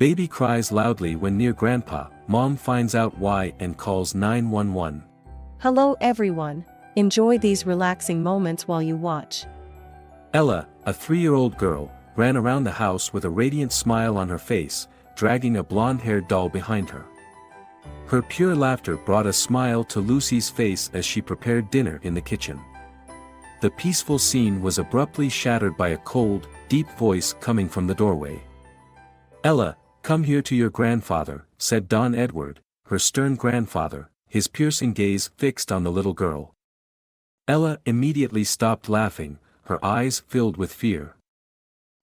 Baby cries loudly when near grandpa. Mom finds out why and calls 911. Hello everyone. Enjoy these relaxing moments while you watch. Ella, a 3-year-old girl, ran around the house with a radiant smile on her face, dragging a blonde-haired doll behind her. Her pure laughter brought a smile to Lucy's face as she prepared dinner in the kitchen. The peaceful scene was abruptly shattered by a cold, deep voice coming from the doorway. "Ella, come here to your grandfather," said Don Edward, her stern grandfather, his piercing gaze fixed on the little girl. Ella immediately stopped laughing, her eyes filled with fear.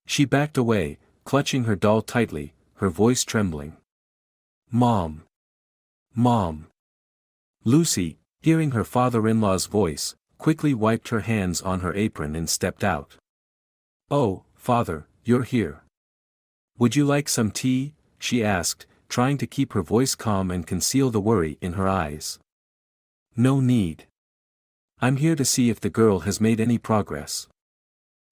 She backed away, clutching her doll tightly, her voice trembling. "Mom! Mom!" Lucy, hearing her father-in-law's voice, quickly wiped her hands on her apron and stepped out. "Oh, father, you're here. Would you like some tea?" she asked, trying to keep her voice calm and conceal the worry in her eyes. "No need. I'm here to see if the girl has made any progress.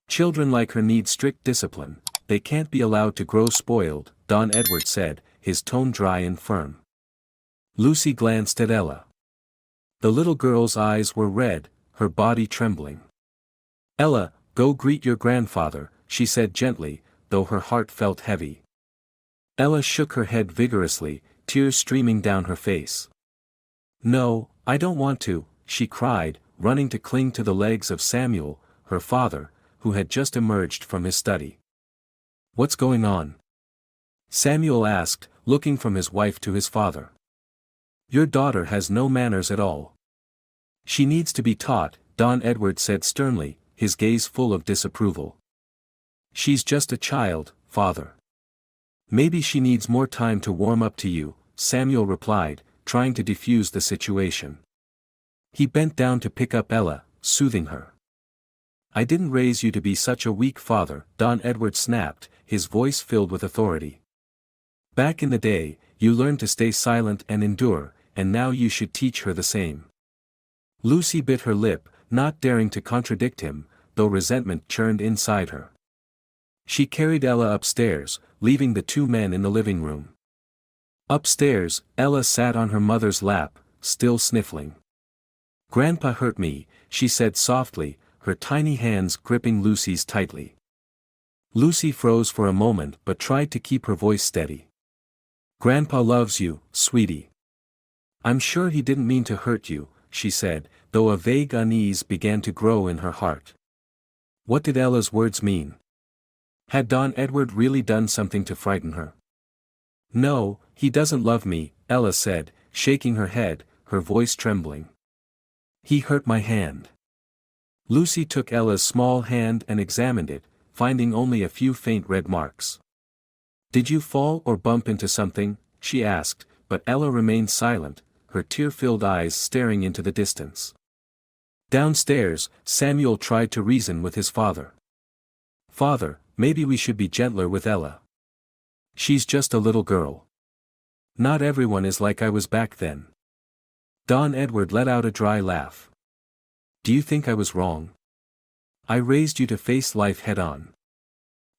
Children like her need strict discipline, they can't be allowed to grow spoiled," Don Edward said, his tone dry and firm. Lucy glanced at Ella. The little girl's eyes were red, her body trembling. "Ella, go greet your grandfather," she said gently, though her heart felt heavy. Ella shook her head vigorously, tears streaming down her face. "No, I don't want to," she cried, running to cling to the legs of Samuel, her father, who had just emerged from his study. "What's going on?" Samuel asked, looking from his wife to his father. "Your daughter has no manners at all. She needs to be taught," Don Edward said sternly, his gaze full of disapproval. "She's just a child, father. Maybe she needs more time to warm up to you," Samuel replied, trying to defuse the situation. He bent down to pick up Ella, soothing her. "I didn't raise you to be such a weak father," Don Edward snapped, his voice filled with authority. "Back in the day, you learned to stay silent and endure, and now you should teach her the same." Lucy bit her lip, not daring to contradict him, though resentment churned inside her. She carried Ella upstairs, leaving the two men in the living room. Upstairs, Ella sat on her mother's lap, still sniffling. "Grandpa hurt me," she said softly, her tiny hands gripping Lucy's tightly. Lucy froze for a moment but tried to keep her voice steady. "Grandpa loves you, sweetie. I'm sure he didn't mean to hurt you," she said, though a vague unease began to grow in her heart. What did Ella's words mean? Had Don Edward really done something to frighten her? "No, he doesn't love me," Ella said, shaking her head, her voice trembling. "He hurt my hand." Lucy took Ella's small hand and examined it, finding only a few faint red marks. "Did you fall or bump into something?" she asked, but Ella remained silent, her tear-filled eyes staring into the distance. Downstairs, Samuel tried to reason with his father. "Father, maybe we should be gentler with Ella. She's just a little girl. Not everyone is like I was back then." Don Edward let out a dry laugh. "Do you think I was wrong? I raised you to face life head-on.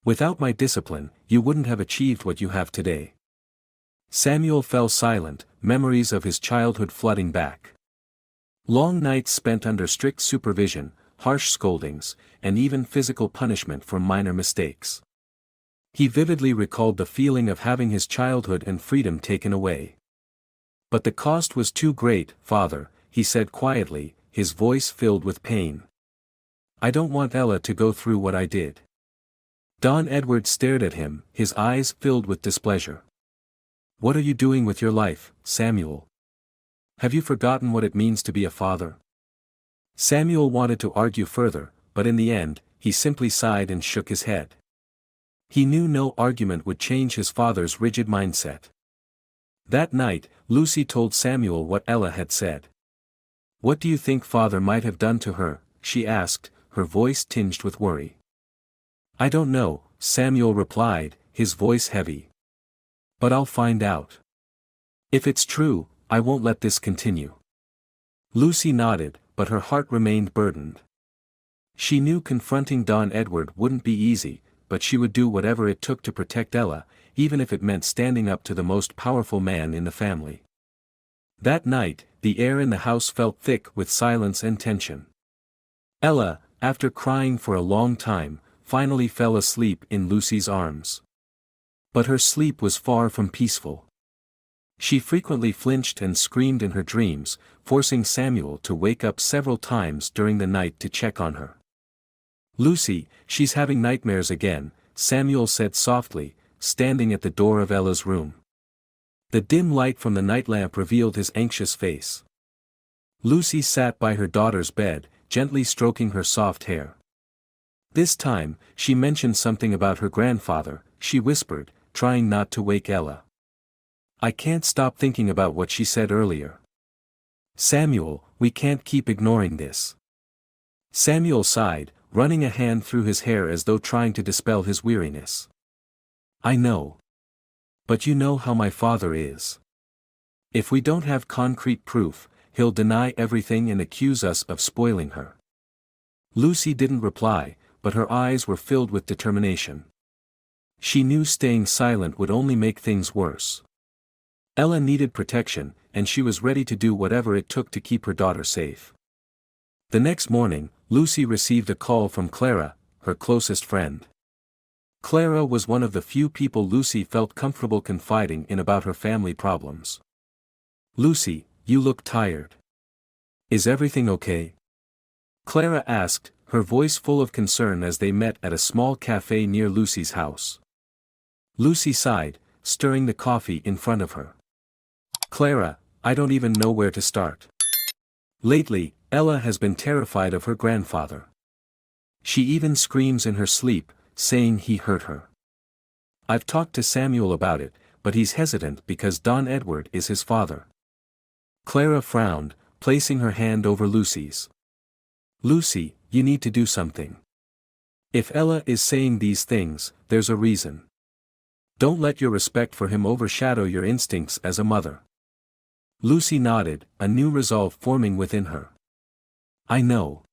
Without my discipline, you wouldn't have achieved what you have today." Samuel fell silent, memories of his childhood flooding back. Long nights spent under strict supervision, harsh scoldings, and even physical punishment for minor mistakes. He vividly recalled the feeling of having his childhood and freedom taken away. "But the cost was too great, father," he said quietly, his voice filled with pain. "I don't want Ella to go through what I did." Don Edward stared at him, his eyes filled with displeasure. "What are you doing with your life, Samuel? Have you forgotten what it means to be a father?" Samuel wanted to argue further, but in the end, he simply sighed and shook his head. He knew no argument would change his father's rigid mindset. That night, Lucy told Samuel what Ella had said. "What do you think father might have done to her?" she asked, her voice tinged with worry. "I don't know," Samuel replied, his voice heavy. "But I'll find out. If it's true, I won't let this continue." Lucy nodded, but her heart remained burdened. She knew confronting Don Edward wouldn't be easy, but she would do whatever it took to protect Ella, even if it meant standing up to the most powerful man in the family. That night, the air in the house felt thick with silence and tension. Ella, after crying for a long time, finally fell asleep in Lucy's arms. But her sleep was far from peaceful. She frequently flinched and screamed in her dreams, forcing Samuel to wake up several times during the night to check on her. "Lucy, she's having nightmares again," Samuel said softly, standing at the door of Ella's room. The dim light from the nightlamp revealed his anxious face. Lucy sat by her daughter's bed, gently stroking her soft hair. This time, she mentioned something about her grandfather, she whispered, trying not to wake Ella. "I can't stop thinking about what she said earlier. Samuel, we can't keep ignoring this." Samuel sighed, running a hand through his hair as though trying to dispel his weariness. "I know. But you know how my father is. If we don't have concrete proof, he'll deny everything and accuse us of spoiling her." Lucy didn't reply, but her eyes were filled with determination. She knew staying silent would only make things worse. Ella needed protection, and she was ready to do whatever it took to keep her daughter safe. The next morning, Lucy received a call from Clara, her closest friend. Clara was one of the few people Lucy felt comfortable confiding in about her family problems. "Lucy, you look tired. Is everything okay?" Clara asked, her voice full of concern as they met at a small cafe near Lucy's house. Lucy sighed, stirring the coffee in front of her. "Clara, I don't even know where to start. Lately, Ella has been terrified of her grandfather. She even screams in her sleep, saying he hurt her. I've talked to Samuel about it, but he's hesitant because Don Edward is his father." Clara frowned, placing her hand over Lucy's. "Lucy, you need to do something. If Ella is saying these things, there's a reason. Don't let your respect for him overshadow your instincts as a mother." Lucy nodded, a new resolve forming within her. "I know.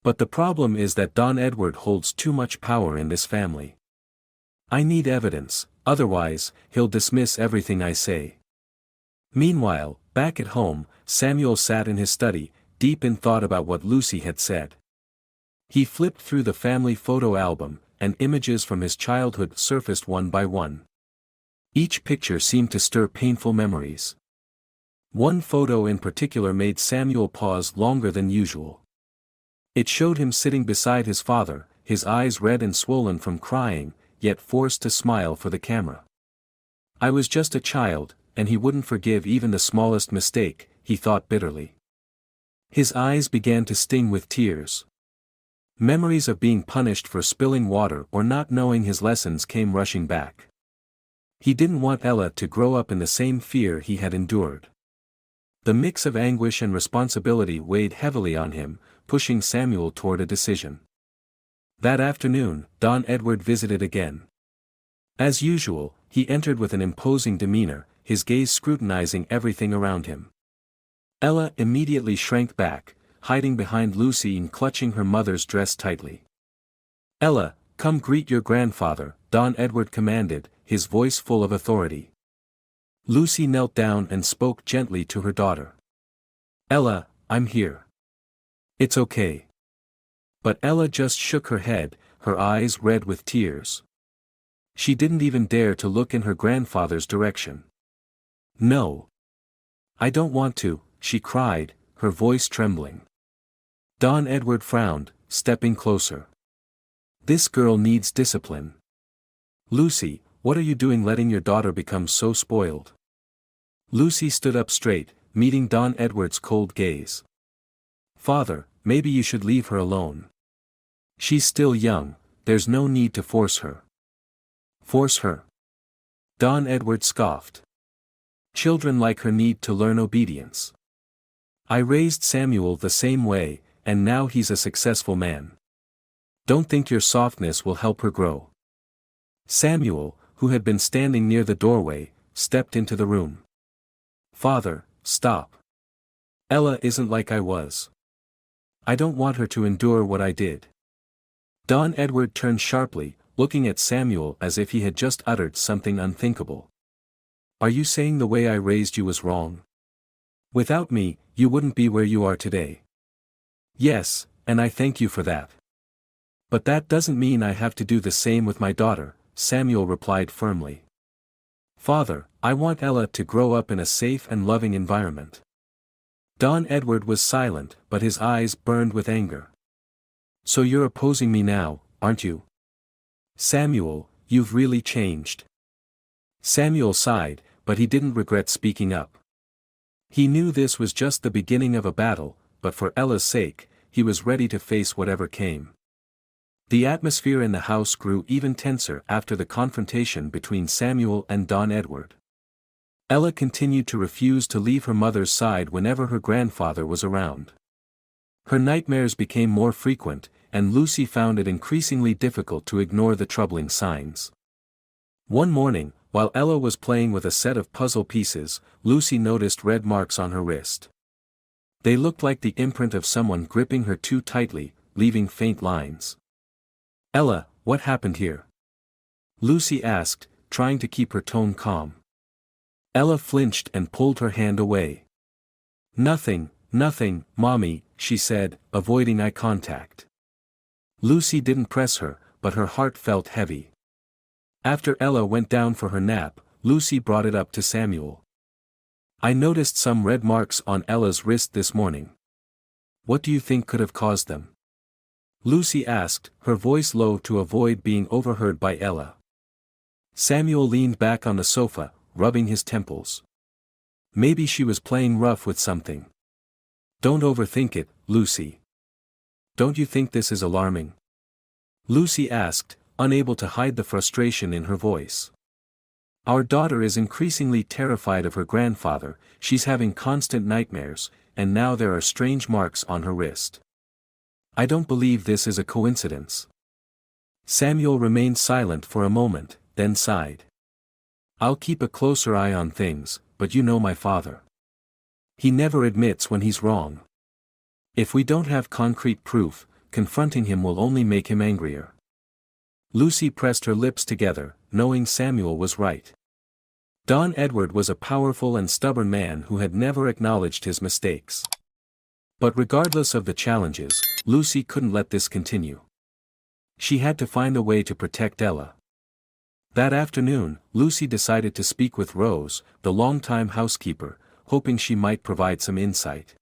But the problem is that Don Edward holds too much power in this family. I need evidence, otherwise, he'll dismiss everything I say." Meanwhile, back at home, Samuel sat in his study, deep in thought about what Lucy had said. He flipped through the family photo album, and images from his childhood surfaced one by one. Each picture seemed to stir painful memories. One photo in particular made Samuel pause longer than usual. It showed him sitting beside his father, his eyes red and swollen from crying, yet forced to smile for the camera. "I was just a child, and he wouldn't forgive even the smallest mistake," he thought bitterly. His eyes began to sting with tears. Memories of being punished for spilling water or not knowing his lessons came rushing back. He didn't want Ella to grow up in the same fear he had endured. The mix of anguish and responsibility weighed heavily on him, pushing Samuel toward a decision. That afternoon, Don Edward visited again. As usual, he entered with an imposing demeanor, his gaze scrutinizing everything around him. Ella immediately shrank back, hiding behind Lucy and clutching her mother's dress tightly. "Ella, come greet your grandfather," Don Edward commanded, his voice full of authority. Lucy knelt down and spoke gently to her daughter. "Ella, I'm here. It's okay." But Ella just shook her head, her eyes red with tears. She didn't even dare to look in her grandfather's direction. "No. I don't want to," she cried, her voice trembling. Don Edward frowned, stepping closer. "This girl needs discipline. Lucy, what are you doing letting your daughter become so spoiled?" Lucy stood up straight, meeting Don Edward's cold gaze. "Father, maybe you should leave her alone. She's still young, there's no need to force her." "Force her?" Don Edward scoffed. "Children like her need to learn obedience. I raised Samuel the same way, and now he's a successful man. Don't think your softness will help her grow." Samuel, who had been standing near the doorway, stepped into the room. "Father, stop. Ella isn't like I was. I don't want her to endure what I did." Don Edward turned sharply, looking at Samuel as if he had just uttered something unthinkable. "Are you saying the way I raised you was wrong? Without me, you wouldn't be where you are today." "Yes, and I thank you for that. But that doesn't mean I have to do the same with my daughter," Samuel replied firmly. "Father, I want Ella to grow up in a safe and loving environment." Don Edward was silent, but his eyes burned with anger. "So you're opposing me now, aren't you? Samuel, you've really changed." Samuel sighed, but he didn't regret speaking up. He knew this was just the beginning of a battle, but for Ella's sake, he was ready to face whatever came. The atmosphere in the house grew even tenser after the confrontation between Samuel and Don Edward. Ella continued to refuse to leave her mother's side whenever her grandfather was around. Her nightmares became more frequent, and Lucy found it increasingly difficult to ignore the troubling signs. One morning, while Ella was playing with a set of puzzle pieces, Lucy noticed red marks on her wrist. They looked like the imprint of someone gripping her too tightly, leaving faint lines. "Ella, what happened here?" Lucy asked, trying to keep her tone calm. Ella flinched and pulled her hand away. Nothing, Mommy," she said, avoiding eye contact. Lucy didn't press her, but her heart felt heavy. After Ella went down for her nap, Lucy brought it up to Samuel. "I noticed some red marks on Ella's wrist this morning. What do you think could have caused them?" Lucy asked, her voice low to avoid being overheard by Ella. Samuel leaned back on the sofa, rubbing his temples. "Maybe she was playing rough with something." "Don't overthink it, Lucy. Don't you think this is alarming?" Lucy asked, unable to hide the frustration in her voice. "Our daughter is increasingly terrified of her grandfather, she's having constant nightmares, and now there are strange marks on her wrist. I don't believe this is a coincidence." Samuel remained silent for a moment, then sighed. "I'll keep a closer eye on things, but you know my father. He never admits when he's wrong. If we don't have concrete proof, confronting him will only make him angrier." Lucy pressed her lips together, knowing Samuel was right. Don Edward was a powerful and stubborn man who had never acknowledged his mistakes. But regardless of the challenges, Lucy couldn't let this continue. She had to find a way to protect Ella. That afternoon, Lucy decided to speak with Rose, the longtime housekeeper, hoping she might provide some insight.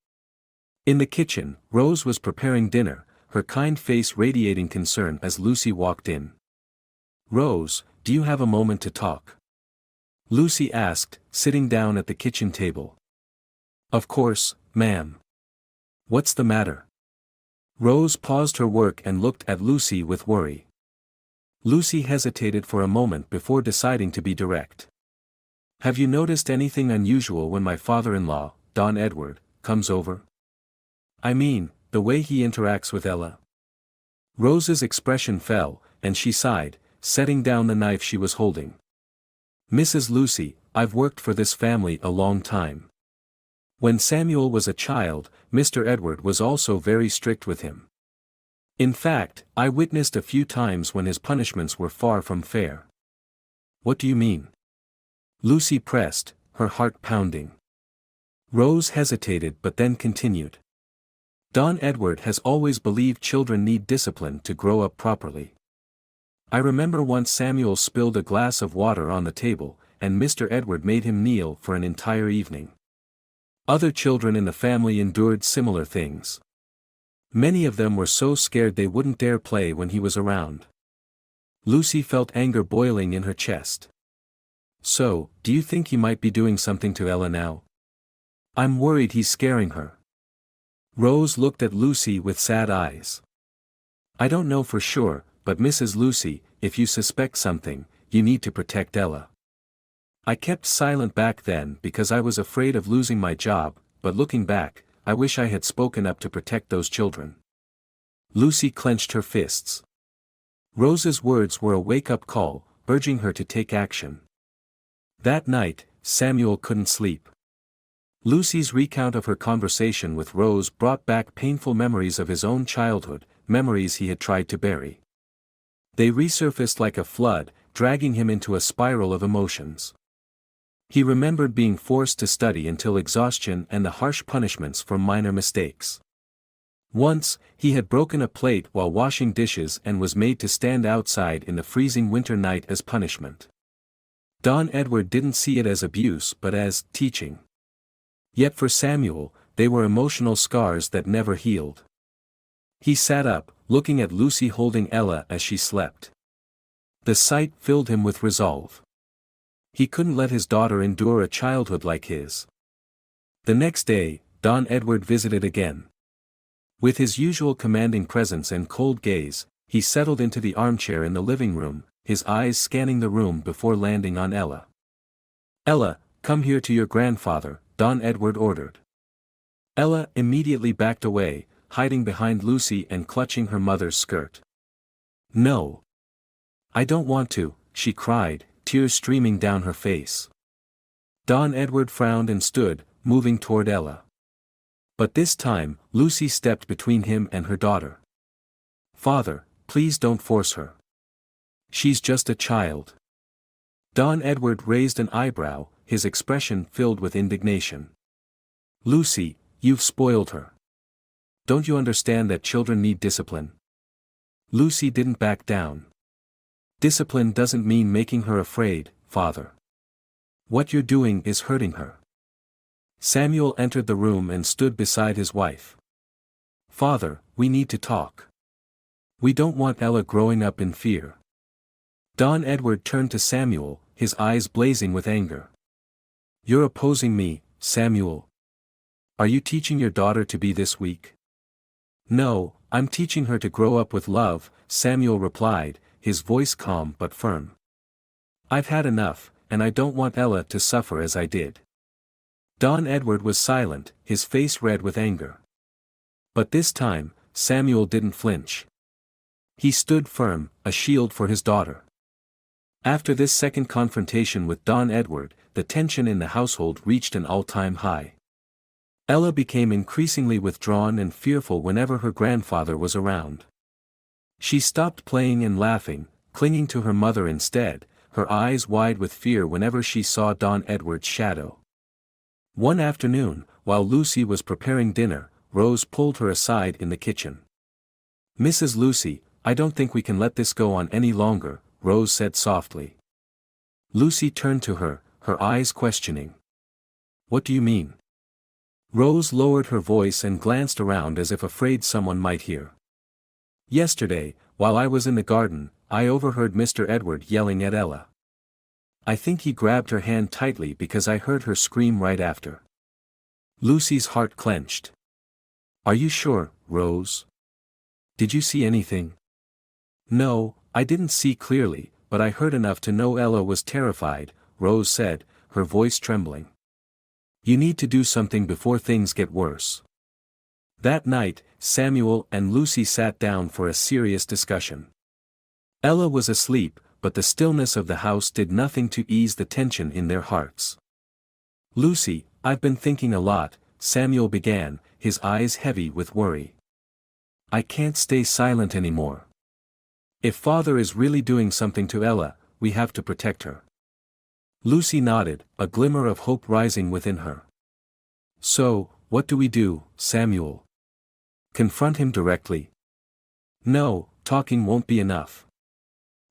In the kitchen, Rose was preparing dinner, her kind face radiating concern as Lucy walked in. "Rose, do you have a moment to talk?" Lucy asked, sitting down at the kitchen table. "Of course, ma'am. What's the matter?" Rose paused her work and looked at Lucy with worry. Lucy hesitated for a moment before deciding to be direct. "Have you noticed anything unusual when my father-in-law, Don Edward, comes over? I mean, the way he interacts with Ella." Rose's expression fell, and she sighed, setting down the knife she was holding. "Mrs. Lucy, I've worked for this family a long time. When Samuel was a child, Mr. Edward was also very strict with him. In fact, I witnessed a few times when his punishments were far from fair." "What do you mean?" Lucy pressed, her heart pounding. Rose hesitated but then continued. "Don Edward has always believed children need discipline to grow up properly. I remember once Samuel spilled a glass of water on the table, and Mr. Edward made him kneel for an entire evening. Other children in the family endured similar things. Many of them were so scared they wouldn't dare play when he was around." Lucy felt anger boiling in her chest. "So, do you think he might be doing something to Ella now? I'm worried he's scaring her." Rose looked at Lucy with sad eyes. "I don't know for sure, but Mrs. Lucy, if you suspect something, you need to protect Ella. I kept silent back then because I was afraid of losing my job, but looking back, I wish I had spoken up to protect those children." Lucy clenched her fists. Rose's words were a wake-up call, urging her to take action. That night, Samuel couldn't sleep. Lucy's recount of her conversation with Rose brought back painful memories of his own childhood, memories he had tried to bury. They resurfaced like a flood, dragging him into a spiral of emotions. He remembered being forced to study until exhaustion and the harsh punishments for minor mistakes. Once, he had broken a plate while washing dishes and was made to stand outside in the freezing winter night as punishment. Don Edward didn't see it as abuse but as teaching. Yet for Samuel, they were emotional scars that never healed. He sat up, looking at Lucy holding Ella as she slept. The sight filled him with resolve. He couldn't let his daughter endure a childhood like his. The next day, Don Edward visited again. With his usual commanding presence and cold gaze, he settled into the armchair in the living room, his eyes scanning the room before landing on Ella. "Ella, come here to your grandfather," Don Edward ordered. Ella immediately backed away, hiding behind Lucy and clutching her mother's skirt. "No. I don't want to," she cried, tears streaming down her face. Don Edward frowned and stood, moving toward Ella. But this time, Lucy stepped between him and her daughter. "Father, please don't force her. She's just a child." Don Edward raised an eyebrow, his expression filled with indignation. "Lucy, you've spoiled her. Don't you understand that children need discipline?" Lucy didn't back down. "Discipline doesn't mean making her afraid, Father. What you're doing is hurting her." Samuel entered the room and stood beside his wife. "Father, we need to talk. We don't want Ella growing up in fear." Don Edward turned to Samuel, his eyes blazing with anger. "You're opposing me, Samuel. Are you teaching your daughter to be this weak?" "No, I'm teaching her to grow up with love," Samuel replied, his voice calm but firm. "I've had enough, and I don't want Ella to suffer as I did." Don Edward was silent, his face red with anger. But this time, Samuel didn't flinch. He stood firm, a shield for his daughter. After this second confrontation with Don Edward, the tension in the household reached an all-time high. Ella became increasingly withdrawn and fearful whenever her grandfather was around. She stopped playing and laughing, clinging to her mother instead, her eyes wide with fear whenever she saw Don Edward's shadow. One afternoon, while Lucy was preparing dinner, Rose pulled her aside in the kitchen. "Mrs. Lucy, I don't think we can let this go on any longer," Rose said softly. Lucy turned to her, her eyes questioning. "What do you mean?" Rose lowered her voice and glanced around as if afraid someone might hear. "Yesterday, while I was in the garden, I overheard Mr. Edward yelling at Ella. I think he grabbed her hand tightly because I heard her scream right after." Lucy's heart clenched. "Are you sure, Rose? Did you see anything?" "No, I didn't see clearly, but I heard enough to know Ella was terrified," Rose said, her voice trembling. "You need to do something before things get worse." That night, Samuel and Lucy sat down for a serious discussion. Ella was asleep, but the stillness of the house did nothing to ease the tension in their hearts. "Lucy, I've been thinking a lot," Samuel began, his eyes heavy with worry. "I can't stay silent anymore. If Father is really doing something to Ella, we have to protect her." Lucy nodded, a glimmer of hope rising within her. "So, what do we do, Samuel? Confront him directly?" "No, talking won't be enough.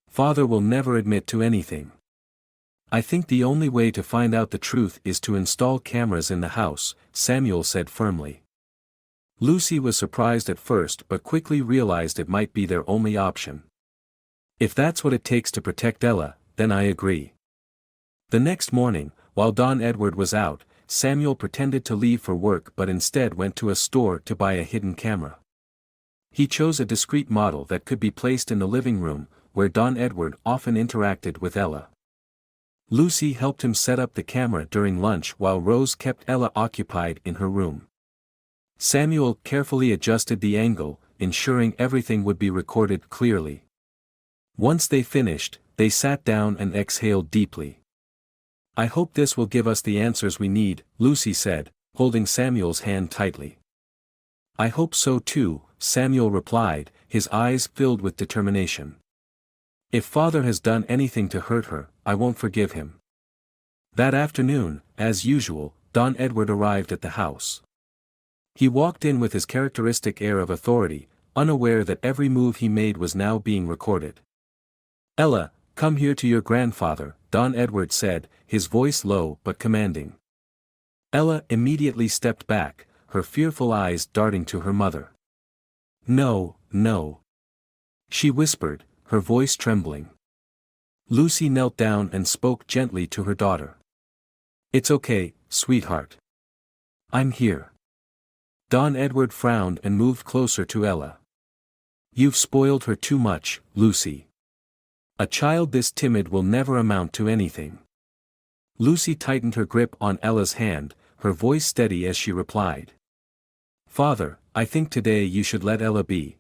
Father will never admit to anything. I think the only way to find out the truth is to install cameras in the house," Samuel said firmly. Lucy was surprised at first but quickly realized it might be their only option. "If that's what it takes to protect Ella, then I agree." The next morning, while Don Edward was out, Samuel pretended to leave for work but instead went to a store to buy a hidden camera. He chose a discreet model that could be placed in the living room, where Don Edward often interacted with Ella. Lucy helped him set up the camera during lunch while Rose kept Ella occupied in her room. Samuel carefully adjusted the angle, ensuring everything would be recorded clearly. Once they finished, they sat down and exhaled deeply. "I hope this will give us the answers we need," Lucy said, holding Samuel's hand tightly. "I hope so too," Samuel replied, his eyes filled with determination. If father has done anything to hurt her, I won't forgive him. That afternoon, as usual, Don Edward arrived at the house. He walked in with his characteristic air of authority, unaware that every move he made was now being recorded. "Ella, come here to your grandfather," Don Edward said, his voice low but commanding. Ella immediately stepped back, her fearful eyes darting to her mother. "No, no," she whispered, her voice trembling. Lucy knelt down and spoke gently to her daughter. "It's okay, sweetheart. I'm here." Don Edward frowned and moved closer to Ella. "You've spoiled her too much, Lucy. A child this timid will never amount to anything." Lucy tightened her grip on Ella's hand, her voice steady as she replied. "Father, I think today you should let Ella be.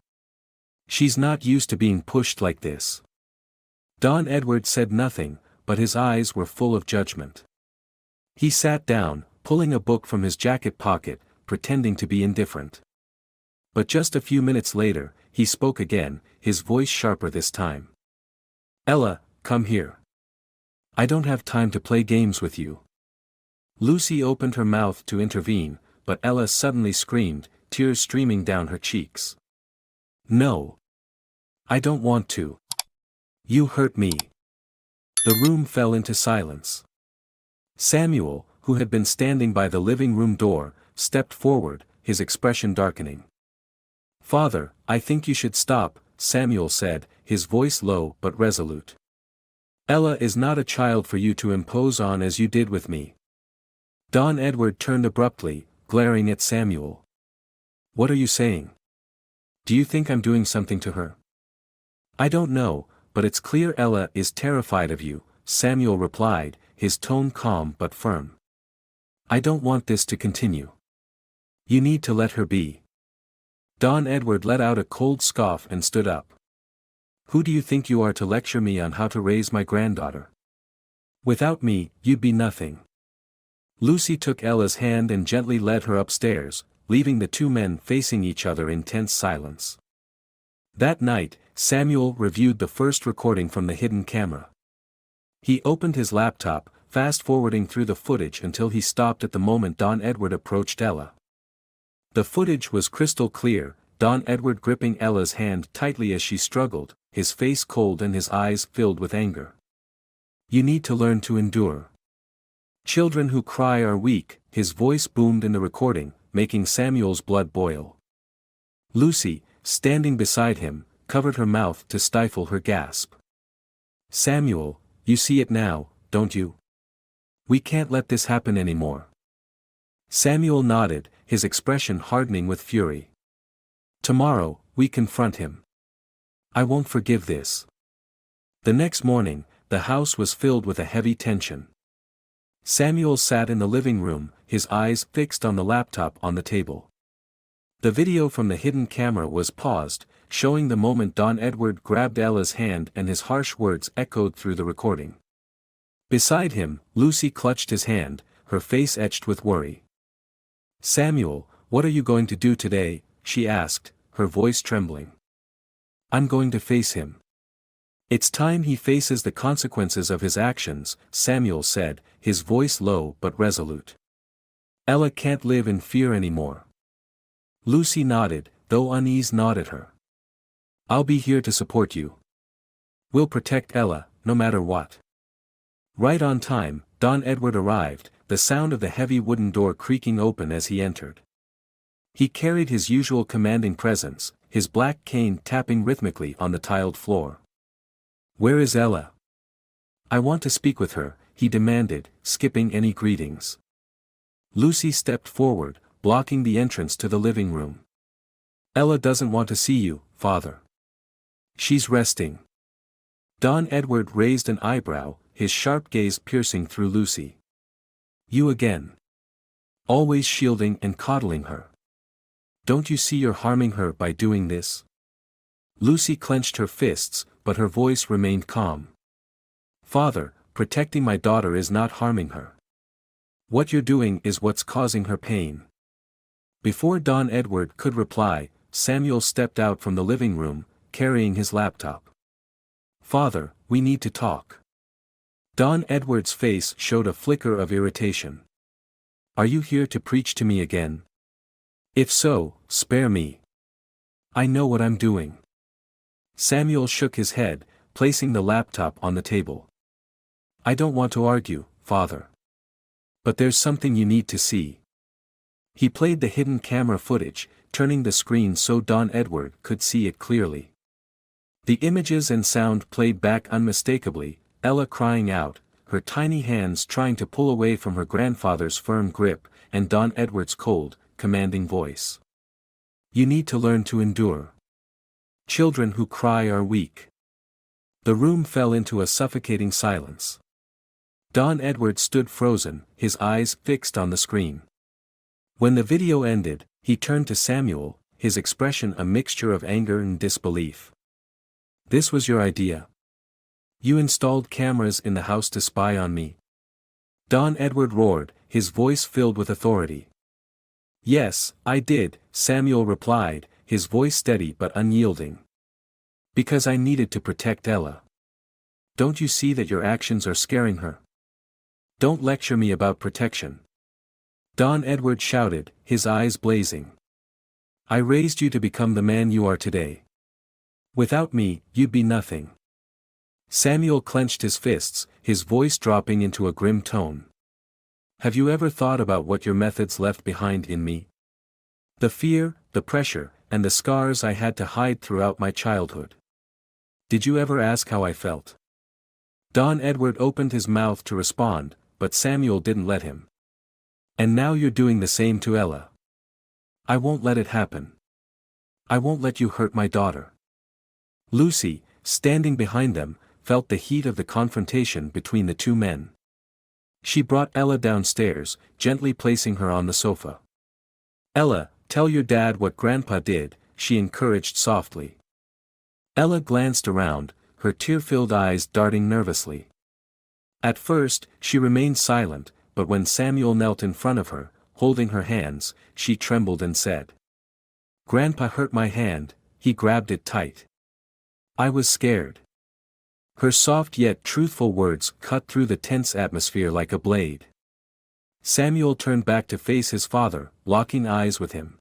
She's not used to being pushed like this." Don Edward said nothing, but his eyes were full of judgment. He sat down, pulling a book from his jacket pocket, pretending to be indifferent. But just a few minutes later, he spoke again, his voice sharper this time. "Ella, come here. I don't have time to play games with you." Lucy opened her mouth to intervene, but Ella suddenly screamed, tears streaming down her cheeks. "No. I don't want to. You hurt me." The room fell into silence. Samuel, who had been standing by the living room door, stepped forward, his expression darkening. "Father, I think you should stop," Samuel said, his voice low but resolute. "Ella is not a child for you to impose on as you did with me." Don Edward turned abruptly, glaring at Samuel. "What are you saying? Do you think I'm doing something to her?" "I don't know, but it's clear Ella is terrified of you," Samuel replied, his tone calm but firm. "I don't want this to continue. You need to let her be." Don Edward let out a cold scoff and stood up. "Who do you think you are to lecture me on how to raise my granddaughter? Without me, you'd be nothing." Lucy took Ella's hand and gently led her upstairs, leaving the two men facing each other in tense silence. That night, Samuel reviewed the first recording from the hidden camera. He opened his laptop, fast-forwarding through the footage until he stopped at the moment Don Edward approached Ella. The footage was crystal clear, Don Edward gripping Ella's hand tightly as she struggled, his face cold and his eyes filled with anger. "You need to learn to endure. Children who cry are weak," his voice boomed in the recording, making Samuel's blood boil. Lucy, standing beside him, covered her mouth to stifle her gasp. "Samuel, you see it now, don't you? We can't let this happen anymore." Samuel nodded, his expression hardening with fury. "Tomorrow, we confront him. I won't forgive this." The next morning, the house was filled with a heavy tension. Samuel sat in the living room, his eyes fixed on the laptop on the table. The video from the hidden camera was paused, showing the moment Don Edward grabbed Ella's hand and his harsh words echoed through the recording. Beside him, Lucy clutched his hand, her face etched with worry. "Samuel, what are you going to do today?" she asked, her voice trembling. "I'm going to face him. It's time he faces the consequences of his actions," Samuel said, his voice low but resolute. "Ella can't live in fear anymore." Lucy nodded, though unease gnawed at her. "I'll be here to support you. We'll protect Ella, no matter what." Right on time, Don Edward arrived, the sound of the heavy wooden door creaking open as he entered. He carried his usual commanding presence, his black cane tapping rhythmically on the tiled floor. "Where is Ella? I want to speak with her," he demanded, skipping any greetings. Lucy stepped forward, blocking the entrance to the living room. "Ella doesn't want to see you, Father. She's resting." Don Edward raised an eyebrow, his sharp gaze piercing through Lucy. "You again. Always shielding and coddling her. Don't you see you're harming her by doing this?" Lucy clenched her fists, but her voice remained calm. "Father, protecting my daughter is not harming her. What you're doing is what's causing her pain." Before Don Edward could reply, Samuel stepped out from the living room, carrying his laptop. Father, we need to talk. Don Edward's face showed a flicker of irritation. Are you here to preach to me again? If so, spare me. I know what I'm doing. Samuel shook his head, placing the laptop on the table. I don't want to argue, Father. But there's something you need to see. He played the hidden camera footage, turning the screen so Don Edward could see it clearly. The images and sound played back unmistakably, Ella crying out, her tiny hands trying to pull away from her grandfather's firm grip, and Don Edward's cold, commanding voice. You need to learn to endure. Children who cry are weak. The room fell into a suffocating silence. Don Edward stood frozen, his eyes fixed on the screen. When the video ended, he turned to Samuel, his expression a mixture of anger and disbelief. This was your idea. You installed cameras in the house to spy on me. Don Edward roared, his voice filled with authority. Yes, I did, Samuel replied, his voice steady but unyielding. Because I needed to protect Ella. Don't you see that your actions are scaring her? Don't lecture me about protection. Don Edward shouted, his eyes blazing. I raised you to become the man you are today. Without me, you'd be nothing. Samuel clenched his fists, his voice dropping into a grim tone. Have you ever thought about what your methods left behind in me? The fear, the pressure, and the scars I had to hide throughout my childhood. Did you ever ask how I felt? Don Edward opened his mouth to respond, but Samuel didn't let him. And now you're doing the same to Ella. I won't let it happen. I won't let you hurt my daughter. Lucy, standing behind them, felt the heat of the confrontation between the two men. She brought Ella downstairs, gently placing her on the sofa. Ella, tell your dad what Grandpa did, she encouraged softly. Ella glanced around, her tear-filled eyes darting nervously. At first, she remained silent, but when Samuel knelt in front of her, holding her hands, she trembled and said. Grandpa hurt my hand, he grabbed it tight. I was scared. Her soft yet truthful words cut through the tense atmosphere like a blade. Samuel turned back to face his father, locking eyes with him.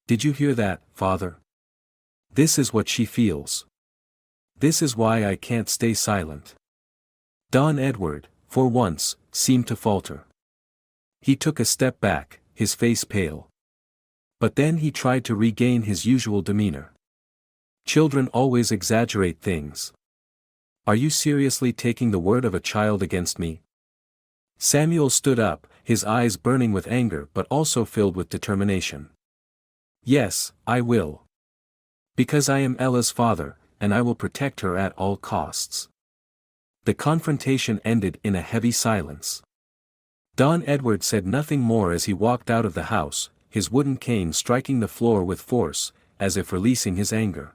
Did you hear that, Father? This is what she feels. This is why I can't stay silent. Don Edward, for once, seemed to falter. He took a step back, his face pale. But then he tried to regain his usual demeanor. Children always exaggerate things. Are you seriously taking the word of a child against me? Samuel stood up, his eyes burning with anger but also filled with determination. Yes, I will. Because I am Ella's father, and I will protect her at all costs. The confrontation ended in a heavy silence. Don Edward said nothing more as he walked out of the house, his wooden cane striking the floor with force, as if releasing his anger.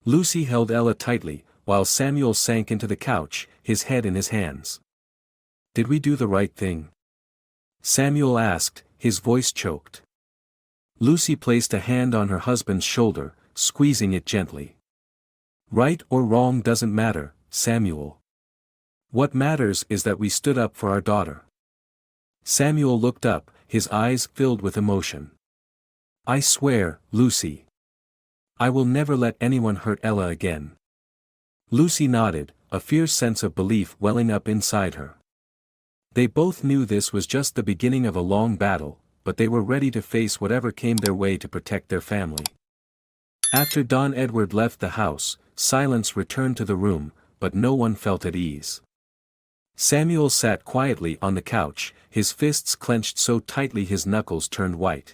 Lucy held Ella tightly, while Samuel sank into the couch, his head in his hands. Did we do the right thing? Samuel asked, his voice choked. Lucy placed a hand on her husband's shoulder, squeezing it gently. Right or wrong doesn't matter, Samuel. What matters is that we stood up for our daughter. Samuel looked up, his eyes filled with emotion. I swear, Lucy. I will never let anyone hurt Ella again. Lucy nodded, a fierce sense of belief welling up inside her. They both knew this was just the beginning of a long battle, but they were ready to face whatever came their way to protect their family. After Don Edward left the house, silence returned to the room, but no one felt at ease. Samuel sat quietly on the couch, his fists clenched so tightly his knuckles turned white.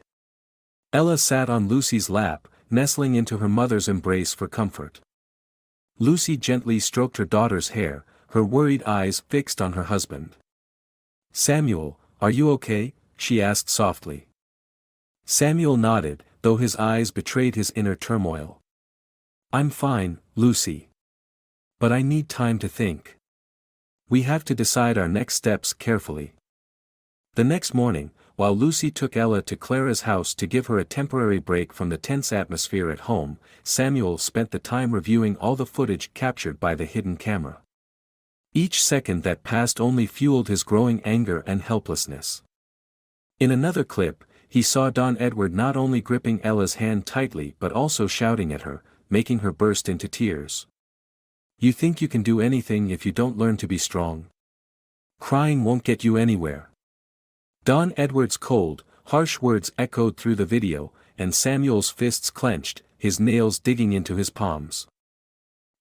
Ella sat on Lucy's lap, nestling into her mother's embrace for comfort. Lucy gently stroked her daughter's hair, her worried eyes fixed on her husband. Samuel, are you okay? She asked softly. Samuel nodded, though his eyes betrayed his inner turmoil. I'm fine, Lucy. But I need time to think. We have to decide our next steps carefully. The next morning, while Lucy took Ella to Clara's house to give her a temporary break from the tense atmosphere at home, Samuel spent the time reviewing all the footage captured by the hidden camera. Each second that passed only fueled his growing anger and helplessness. In another clip, he saw Don Edward not only gripping Ella's hand tightly but also shouting at her, making her burst into tears. "You think you can do anything if you don't learn to be strong? Crying won't get you anywhere." Don Edward's cold, harsh words echoed through the video, and Samuel's fists clenched, his nails digging into his palms.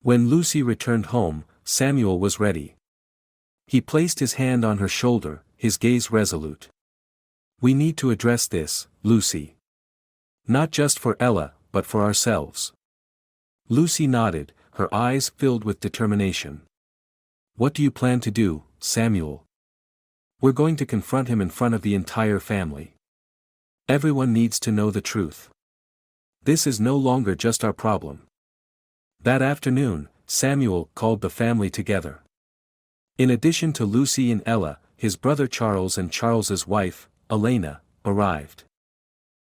When Lucy returned home, Samuel was ready. He placed his hand on her shoulder, his gaze resolute. "We need to address this, Lucy. Not just for Ella, but for ourselves." Lucy nodded, her eyes filled with determination. "What do you plan to do, Samuel?" "We're going to confront him in front of the entire family. Everyone needs to know the truth. This is no longer just our problem." That afternoon, Samuel called the family together. In addition to Lucy and Ella, his brother Charles and Charles's wife, Elena, arrived.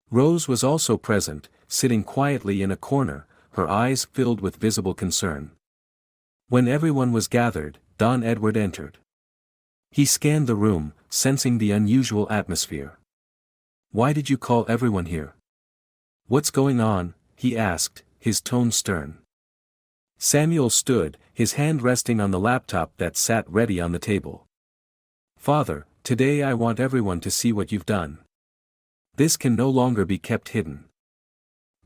Rose was also present, sitting quietly in a corner, her eyes filled with visible concern. When everyone was gathered, Don Edward entered. He scanned the room, sensing the unusual atmosphere. "Why did you call everyone here? What's going on?" he asked, his tone stern. Samuel stood, his hand resting on the laptop that sat ready on the table. "Father, today I want everyone to see what you've done. This can no longer be kept hidden."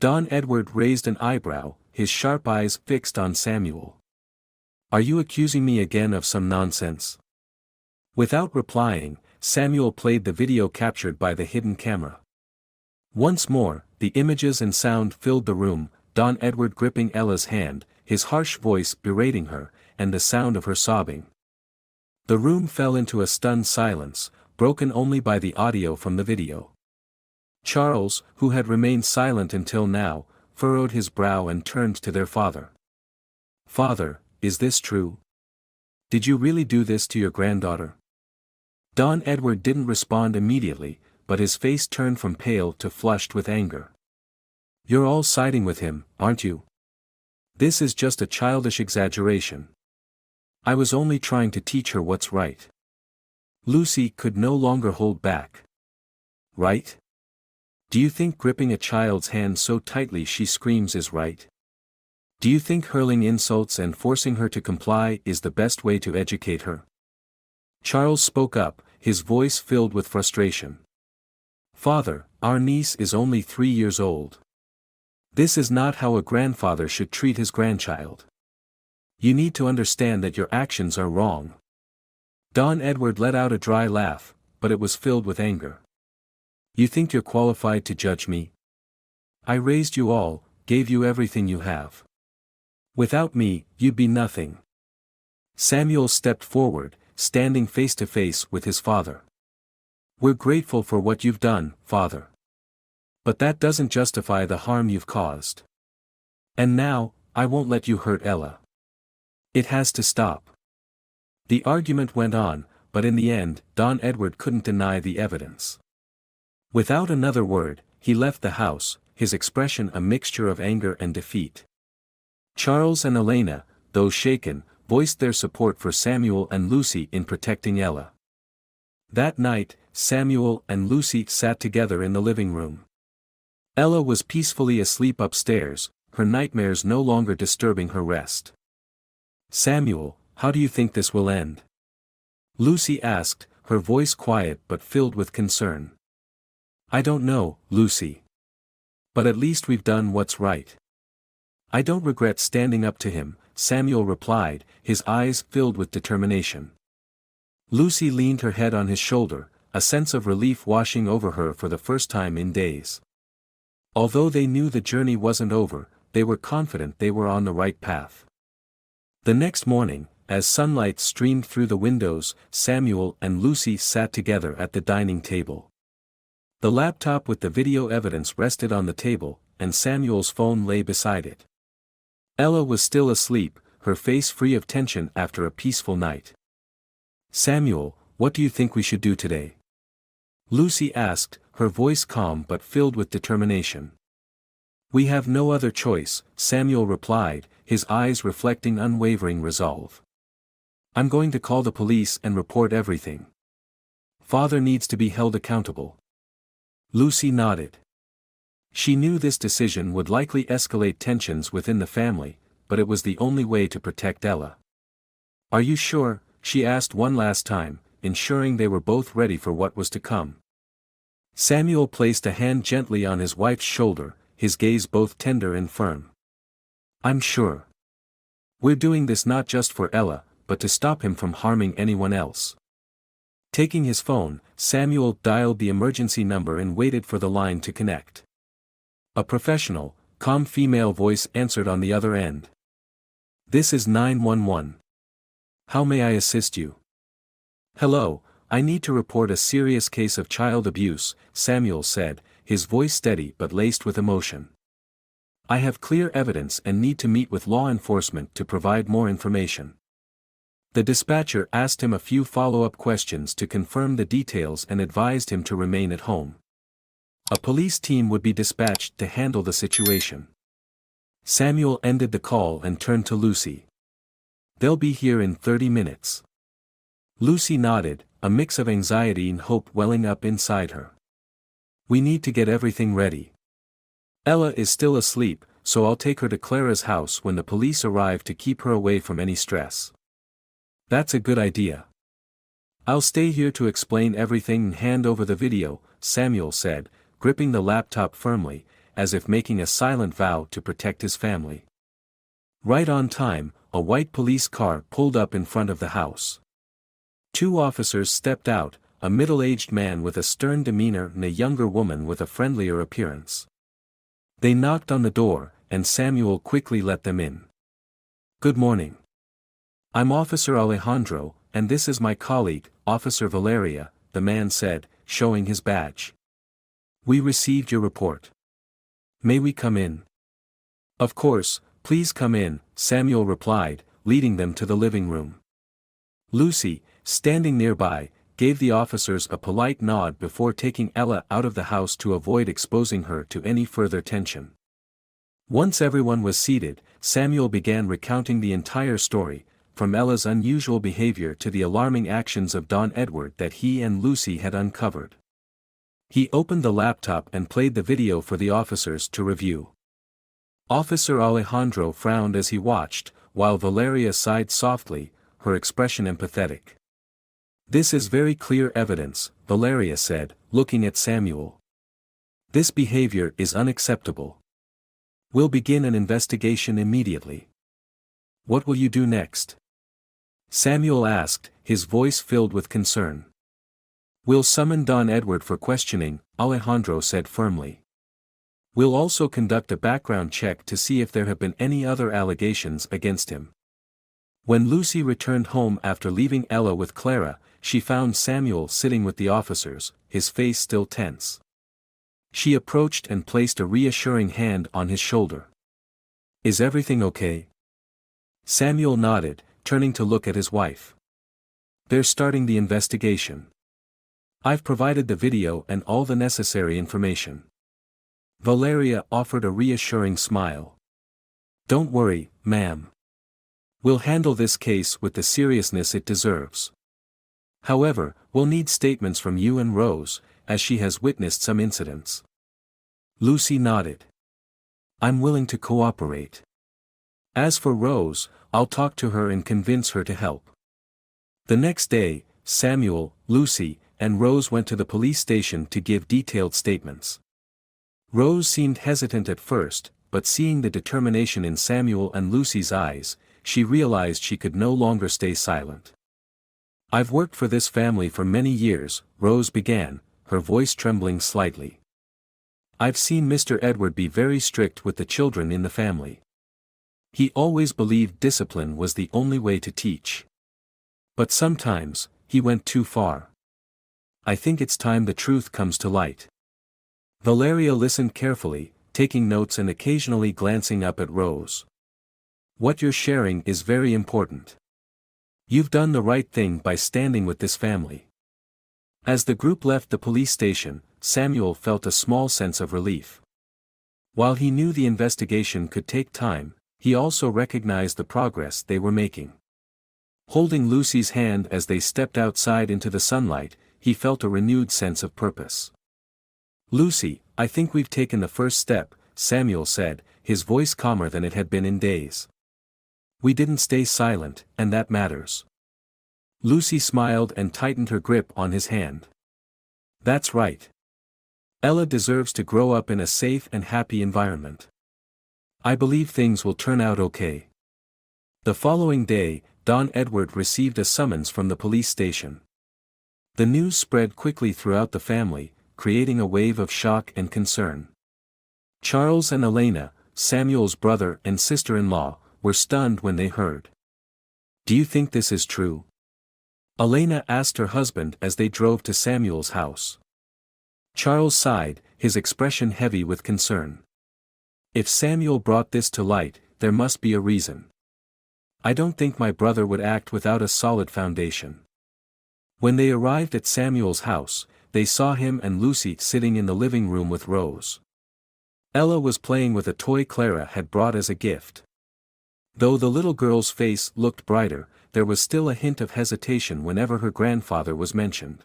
Don Edward raised an eyebrow, his sharp eyes fixed on Samuel. "Are you accusing me again of some nonsense?" Without replying, Samuel played the video captured by the hidden camera. Once more, the images and sound filled the room, Don Edward gripping Ella's hand, his harsh voice berating her, and the sound of her sobbing. The room fell into a stunned silence, broken only by the audio from the video. Charles, who had remained silent until now, furrowed his brow and turned to their father. "Father, is this true? Did you really do this to your granddaughter?" Don Edward didn't respond immediately, but his face turned from pale to flushed with anger. "You're all siding with him, aren't you? This is just a childish exaggeration. I was only trying to teach her what's right." Lucy could no longer hold back. "Right? Do you think gripping a child's hand so tightly she screams is right? Do you think hurling insults and forcing her to comply is the best way to educate her?" Charles spoke up, his voice filled with frustration. "Father, our niece is only 3 years old. This is not how a grandfather should treat his grandchild. You need to understand that your actions are wrong." Don Edward let out a dry laugh, but it was filled with anger. "You think you're qualified to judge me? I raised you all, gave you everything you have. Without me, you'd be nothing." Samuel stepped forward, standing face to face with his father. "We're grateful for what you've done, Father. But that doesn't justify the harm you've caused. And now, I won't let you hurt Ella. It has to stop." The argument went on, but in the end, Don Edward couldn't deny the evidence. Without another word, he left the house, his expression a mixture of anger and defeat. Charles and Elena, though shaken, voiced their support for Samuel and Lucy in protecting Ella. That night, Samuel and Lucy sat together in the living room. Ella was peacefully asleep upstairs, her nightmares no longer disturbing her rest. "Samuel, how do you think this will end?" Lucy asked, her voice quiet but filled with concern. "I don't know, Lucy. But at least we've done what's right." "I don't regret standing up to him," Samuel replied, his eyes filled with determination. Lucy leaned her head on his shoulder, a sense of relief washing over her for the first time in days. Although they knew the journey wasn't over, they were confident they were on the right path. The next morning, as sunlight streamed through the windows, Samuel and Lucy sat together at the dining table. The laptop with the video evidence rested on the table, and Samuel's phone lay beside it. Ella was still asleep, her face free of tension after a peaceful night. "Samuel, what do you think we should do today?" Lucy asked, her voice calm but filled with determination. We have no other choice, Samuel replied, his eyes reflecting unwavering resolve. I'm going to call the police and report everything. Father needs to be held accountable. Lucy nodded. She knew this decision would likely escalate tensions within the family, but it was the only way to protect Ella. Are you sure? She asked one last time, ensuring they were both ready for what was to come. Samuel placed a hand gently on his wife's shoulder, his gaze both tender and firm. I'm sure. We're doing this not just for Ella, but to stop him from harming anyone else. Taking his phone, Samuel dialed the emergency number and waited for the line to connect. A professional, calm female voice answered on the other end. This is 911. How may I assist you? Hello, I need to report a serious case of child abuse, Samuel said, his voice steady but laced with emotion. I have clear evidence and need to meet with law enforcement to provide more information. The dispatcher asked him a few follow-up questions to confirm the details and advised him to remain at home. A police team would be dispatched to handle the situation. Samuel ended the call and turned to Lucy. They'll be here in 30 minutes. Lucy nodded, a mix of anxiety and hope welling up inside her. We need to get everything ready. Ella is still asleep, so I'll take her to Clara's house when the police arrive to keep her away from any stress. That's a good idea. I'll stay here to explain everything and hand over the video, Samuel said, gripping the laptop firmly, as if making a silent vow to protect his family. Right on time, a white police car pulled up in front of the house. Two officers stepped out, a middle-aged man with a stern demeanor and a younger woman with a friendlier appearance. They knocked on the door, and Samuel quickly let them in. Good morning. I'm Officer Alejandro, and this is my colleague, Officer Valeria, the man said, showing his badge. We received your report. May we come in? Of course, please come in, Samuel replied, leading them to the living room. Lucy, standing nearby, gave the officers a polite nod before taking Ella out of the house to avoid exposing her to any further tension. Once everyone was seated, Samuel began recounting the entire story, from Ella's unusual behavior to the alarming actions of Don Edward that he and Lucy had uncovered. He opened the laptop and played the video for the officers to review. Officer Alejandro frowned as he watched, while Valeria sighed softly, her expression empathetic. This is very clear evidence, Valeria said, looking at Samuel. This behavior is unacceptable. We'll begin an investigation immediately. What will you do next? Samuel asked, his voice filled with concern. We'll summon Don Edward for questioning, Alejandro said firmly. We'll also conduct a background check to see if there have been any other allegations against him. When Lucy returned home after leaving Ella with Clara, she found Samuel sitting with the officers, his face still tense. She approached and placed a reassuring hand on his shoulder. Is everything okay? Samuel nodded, turning to look at his wife. They're starting the investigation. I've provided the video and all the necessary information. Valeria offered a reassuring smile. Don't worry, ma'am. We'll handle this case with the seriousness it deserves. However, we'll need statements from you and Rose, as she has witnessed some incidents. Lucy nodded. I'm willing to cooperate. As for Rose, I'll talk to her and convince her to help. The next day, Samuel, Lucy, and Rose went to the police station to give detailed statements. Rose seemed hesitant at first, but seeing the determination in Samuel and Lucy's eyes, she realized she could no longer stay silent. I've worked for this family for many years, Rose began, her voice trembling slightly. I've seen Mr. Edward be very strict with the children in the family. He always believed discipline was the only way to teach. But sometimes, he went too far. I think it's time the truth comes to light. Valeria listened carefully, taking notes and occasionally glancing up at Rose. What you're sharing is very important. You've done the right thing by standing with this family. As the group left the police station, Samuel felt a small sense of relief. While he knew the investigation could take time, he also recognized the progress they were making. Holding Lucy's hand as they stepped outside into the sunlight, he felt a renewed sense of purpose. "Lucy, I think we've taken the first step," Samuel said, his voice calmer than it had been in days. "We didn't stay silent, and that matters." Lucy smiled and tightened her grip on his hand. "That's right. Ella deserves to grow up in a safe and happy environment. I believe things will turn out okay." The following day, Don Edward received a summons from the police station. The news spread quickly throughout the family, creating a wave of shock and concern. Charles and Elena, Samuel's brother and sister-in-law, were stunned when they heard. "Do you think this is true?" Elena asked her husband as they drove to Samuel's house. Charles sighed, his expression heavy with concern. "If Samuel brought this to light, there must be a reason. I don't think my brother would act without a solid foundation." When they arrived at Samuel's house, they saw him and Lucy sitting in the living room with Rose. Ella was playing with a toy Clara had brought as a gift. Though the little girl's face looked brighter, there was still a hint of hesitation whenever her grandfather was mentioned.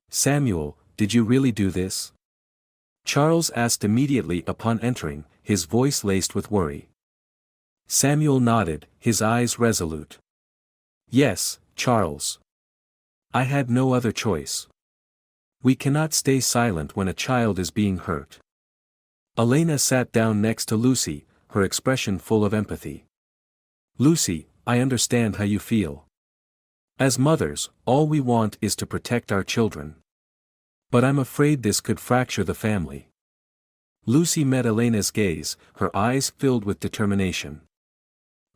"Samuel, did you really do this?" Charles asked immediately upon entering, his voice laced with worry. Samuel nodded, his eyes resolute. "Yes, Charles. I had no other choice. We cannot stay silent when a child is being hurt." Elena sat down next to Lucy, her expression full of empathy. "Lucy, I understand how you feel. As mothers, all we want is to protect our children. But I'm afraid this could fracture the family." Lucy met Elena's gaze, her eyes filled with determination.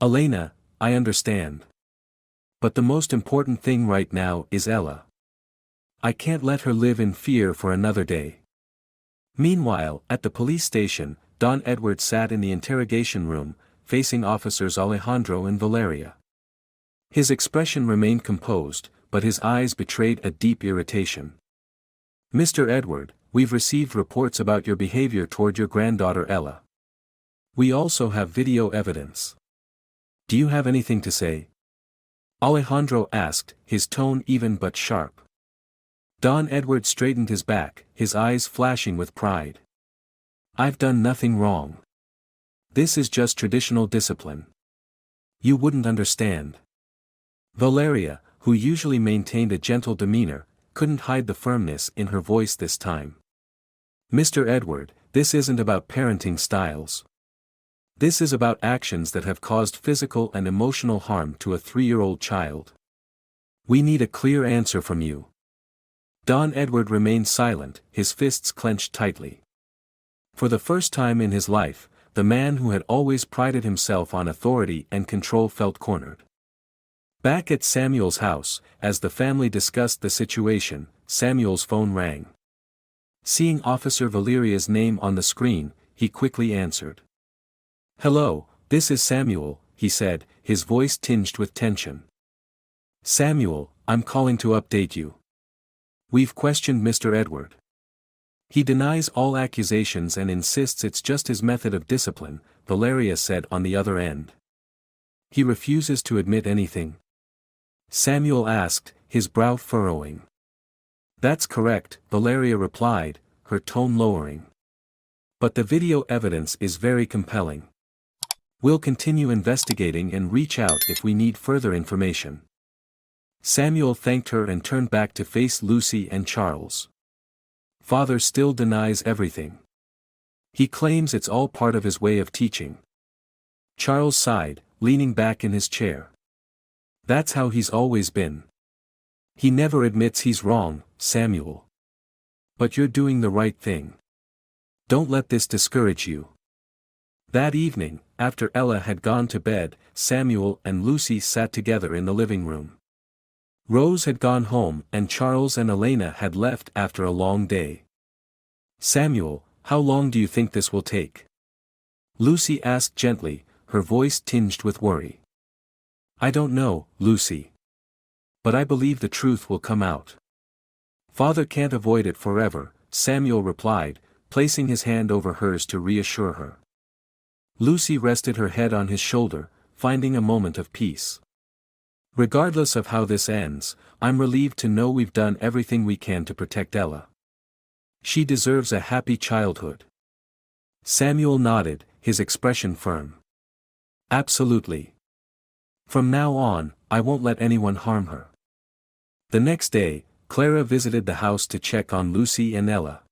"Elena, I understand. But the most important thing right now is Ella. I can't let her live in fear for another day." Meanwhile, at the police station, Don Edward sat in the interrogation room, facing officers Alejandro and Valeria. His expression remained composed, but his eyes betrayed a deep irritation. "Mr. Edward, we've received reports about your behavior toward your granddaughter Ella. We also have video evidence. Do you have anything to say?" Alejandro asked, his tone even but sharp. Don Edward straightened his back, his eyes flashing with pride. "I've done nothing wrong. This is just traditional discipline. You wouldn't understand." Valeria, who usually maintained a gentle demeanor, couldn't hide the firmness in her voice this time. "Mr. Edward, this isn't about parenting styles. This is about actions that have caused physical and emotional harm to a 3-year-old child. We need a clear answer from you." Don Edward remained silent, his fists clenched tightly. For the first time in his life, the man who had always prided himself on authority and control felt cornered. Back at Samuel's house, as the family discussed the situation, Samuel's phone rang. Seeing Officer Valeria's name on the screen, he quickly answered. "Hello, this is Samuel," he said, his voice tinged with tension. "Samuel, I'm calling to update you. We've questioned Mr. Edward. He denies all accusations and insists it's just his method of discipline," Valeria said on the other end. "He refuses to admit anything?" Samuel asked, his brow furrowing. "That's correct," Valeria replied, her tone lowering. "But the video evidence is very compelling. We'll continue investigating and reach out if we need further information." Samuel thanked her and turned back to face Lucy and Charles. "Father still denies everything. He claims it's all part of his way of teaching." Charles sighed, leaning back in his chair. "That's how he's always been. He never admits he's wrong, Samuel. But you're doing the right thing. Don't let this discourage you." That evening, after Ella had gone to bed, Samuel and Lucy sat together in the living room. Rose had gone home and Charles and Elena had left after a long day. "Samuel, how long do you think this will take?" Lucy asked gently, her voice tinged with worry. "I don't know, Lucy. But I believe the truth will come out." Father can't avoid it forever, Samuel replied, placing his hand over hers to reassure her. Lucy rested her head on his shoulder, finding a moment of peace. Regardless of how this ends, I'm relieved to know we've done everything we can to protect Ella. She deserves a happy childhood. Samuel nodded, his expression firm. Absolutely. From now on, I won't let anyone harm her. The next day, Clara visited the house to check on Lucy and Ella.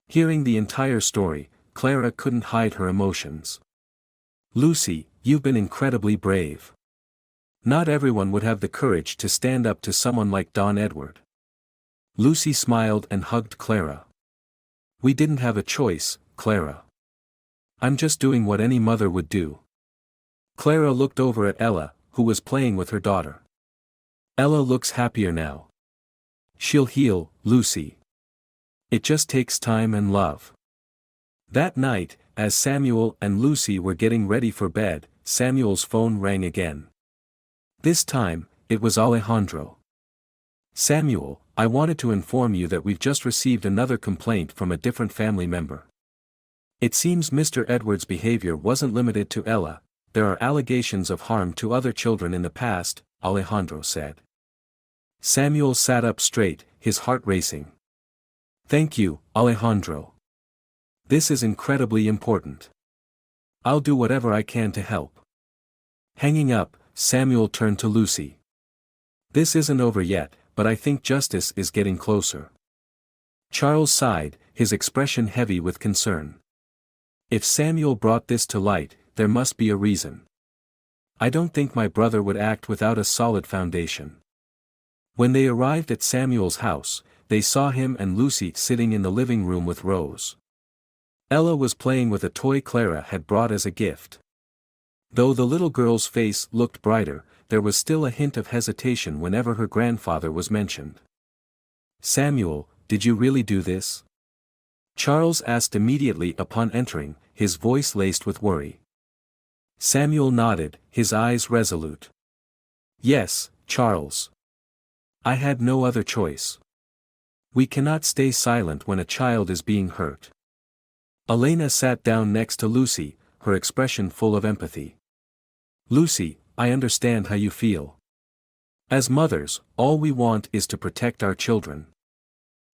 Hearing the entire story, Clara couldn't hide her emotions. Lucy, you've been incredibly brave. Not everyone would have the courage to stand up to someone like Don Edward. Lucy smiled and hugged Clara. We didn't have a choice, Clara. I'm just doing what any mother would do. Clara looked over at Ella, who was playing with her daughter. Ella looks happier now. She'll heal, Lucy. It just takes time and love. That night, as Samuel and Lucy were getting ready for bed, Samuel's phone rang again. This time, it was Alejandro. Samuel, I wanted to inform you that we've just received another complaint from a different family member. It seems Mr. Edwards' behavior wasn't limited to Ella, there are allegations of harm to other children in the past, Alejandro said. Samuel sat up straight, his heart racing. Thank you, Alejandro. This is incredibly important. I'll do whatever I can to help. Hanging up, Samuel turned to Lucy. This isn't over yet, but I think justice is getting closer. Charles sighed, his expression heavy with concern. If Samuel brought this to light, there must be a reason. I don't think my brother would act without a solid foundation. When they arrived at Samuel's house, they saw him and Lucy sitting in the living room with Rose. Ella was playing with a toy Clara had brought as a gift. Though the little girl's face looked brighter, there was still a hint of hesitation whenever her grandfather was mentioned. Samuel, did you really do this? Charles asked immediately upon entering, his voice laced with worry. Samuel nodded, his eyes resolute. Yes, Charles. I had no other choice. We cannot stay silent when a child is being hurt. Elena sat down next to Lucy, her expression full of empathy. Lucy, I understand how you feel. As mothers, all we want is to protect our children.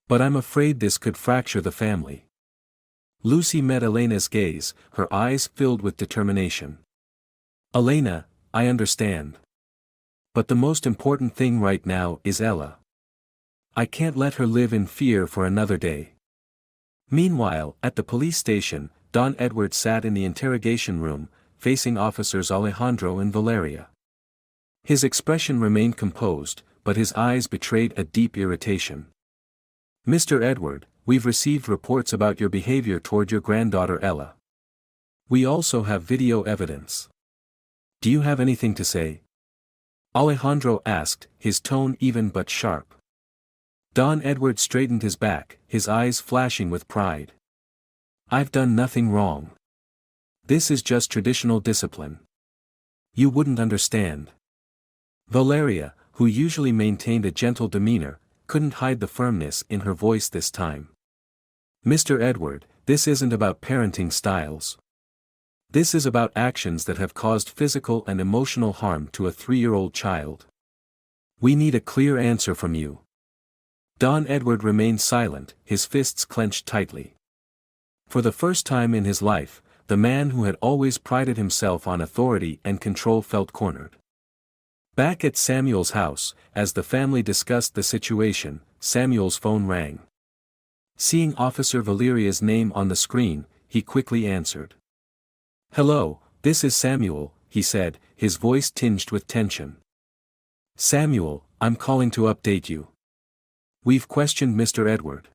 But I'm afraid this could fracture the family. Lucy met Elena's gaze, her eyes filled with determination. Elena, I understand. But the most important thing right now is Ella. I can't let her live in fear for another day. Meanwhile, at the police station, Don Edward sat in the interrogation room, facing officers Alejandro and Valeria. His expression remained composed, but his eyes betrayed a deep irritation. Mr. Edward, we've received reports about your behavior toward your granddaughter Ella. We also have video evidence. Do you have anything to say? Alejandro asked, his tone even but sharp. Don Edward straightened his back, his eyes flashing with pride. I've done nothing wrong. This is just traditional discipline. You wouldn't understand. Valeria, who usually maintained a gentle demeanor, couldn't hide the firmness in her voice this time. Mr. Edward, this isn't about parenting styles. This is about actions that have caused physical and emotional harm to a 3-year-old child. We need a clear answer from you. Don Edward remained silent, his fists clenched tightly. For the first time in his life, the man who had always prided himself on authority and control felt cornered. Back at Samuel's house, as the family discussed the situation, Samuel's phone rang. Seeing Officer Valeria's name on the screen, he quickly answered. Hello, this is Samuel, he said, his voice tinged with tension. Samuel, I'm calling to update you. We've questioned Mr. Edward.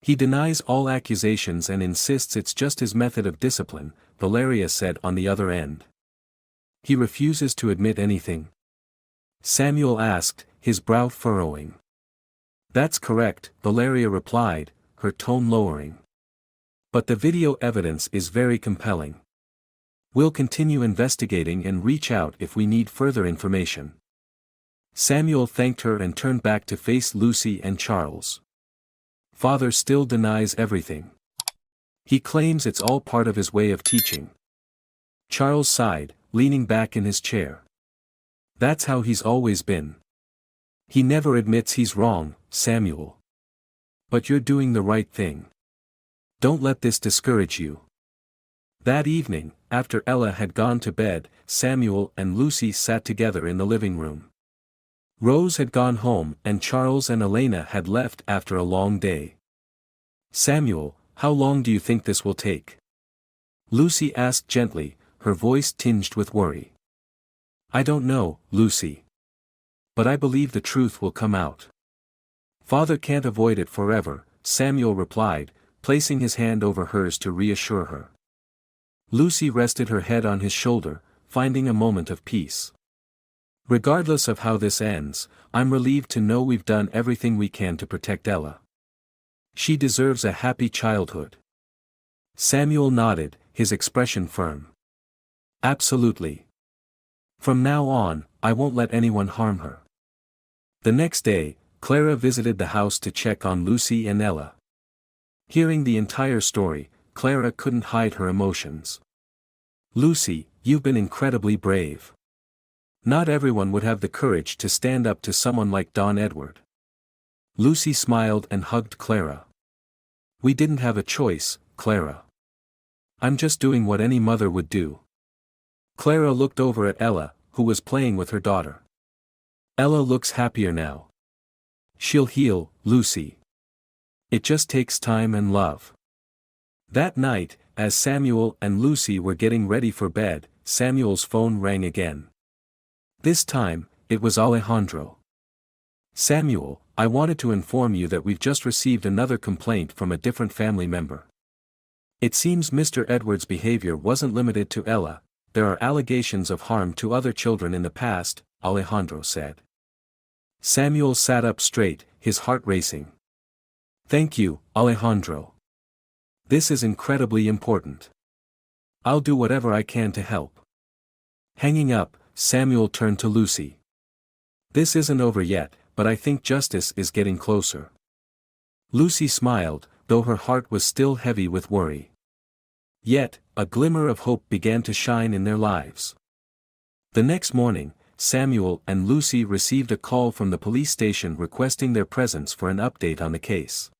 He denies all accusations and insists it's just his method of discipline, Valeria said on the other end. He refuses to admit anything? Samuel asked, his brow furrowing. That's correct, Valeria replied, her tone lowering. But the video evidence is very compelling. We'll continue investigating and reach out if we need further information. Samuel thanked her and turned back to face Lucy and Charles. Father still denies everything. He claims it's all part of his way of teaching. Charles sighed, leaning back in his chair. That's how he's always been. He never admits he's wrong, Samuel. But you're doing the right thing. Don't let this discourage you. That evening, after Ella had gone to bed, Samuel and Lucy sat together in the living room. Rose had gone home and Charles and Elena had left after a long day. Samuel, how long do you think this will take? Lucy asked gently, her voice tinged with worry. I don't know, Lucy. But I believe the truth will come out. Father can't avoid it forever, Samuel replied, placing his hand over hers to reassure her. Lucy rested her head on his shoulder, finding a moment of peace. Regardless of how this ends, I'm relieved to know we've done everything we can to protect Ella. She deserves a happy childhood. Samuel nodded, his expression firm. Absolutely. From now on, I won't let anyone harm her. The next day, Clara visited the house to check on Lucy and Ella. Hearing the entire story, Clara couldn't hide her emotions. Lucy, you've been incredibly brave. Not everyone would have the courage to stand up to someone like Don Edward. Lucy smiled and hugged Clara. We didn't have a choice, Clara. I'm just doing what any mother would do. Clara looked over at Ella, who was playing with her daughter. Ella looks happier now. She'll heal, Lucy. It just takes time and love. That night, as Samuel and Lucy were getting ready for bed, Samuel's phone rang again. This time, it was Alejandro. Samuel, I wanted to inform you that we've just received another complaint from a different family member. It seems Mr. Edwards' behavior wasn't limited to Ella, there are allegations of harm to other children in the past, Alejandro said. Samuel sat up straight, his heart racing. Thank you, Alejandro. This is incredibly important. I'll do whatever I can to help. Hanging up, Samuel turned to Lucy. This isn't over yet, but I think justice is getting closer. Lucy smiled, though her heart was still heavy with worry. Yet, a glimmer of hope began to shine in their lives. The next morning, Samuel and Lucy received a call from the police station requesting their presence for an update on the case.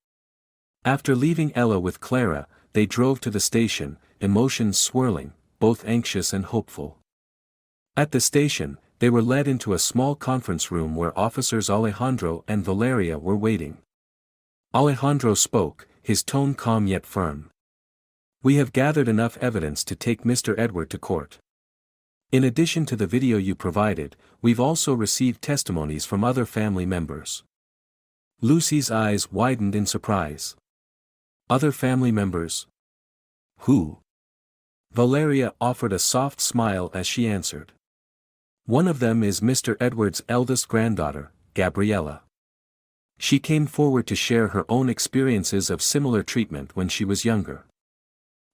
After leaving Ella with Clara, they drove to the station, emotions swirling, both anxious and hopeful. At the station, they were led into a small conference room where officers Alejandro and Valeria were waiting. Alejandro spoke, his tone calm yet firm. We have gathered enough evidence to take Mr. Edward to court. In addition to the video you provided, we've also received testimonies from other family members. Lucy's eyes widened in surprise. Other family members? Who? Valeria offered a soft smile as she answered. One of them is Mr. Edward's eldest granddaughter, Gabriella. She came forward to share her own experiences of similar treatment when she was younger.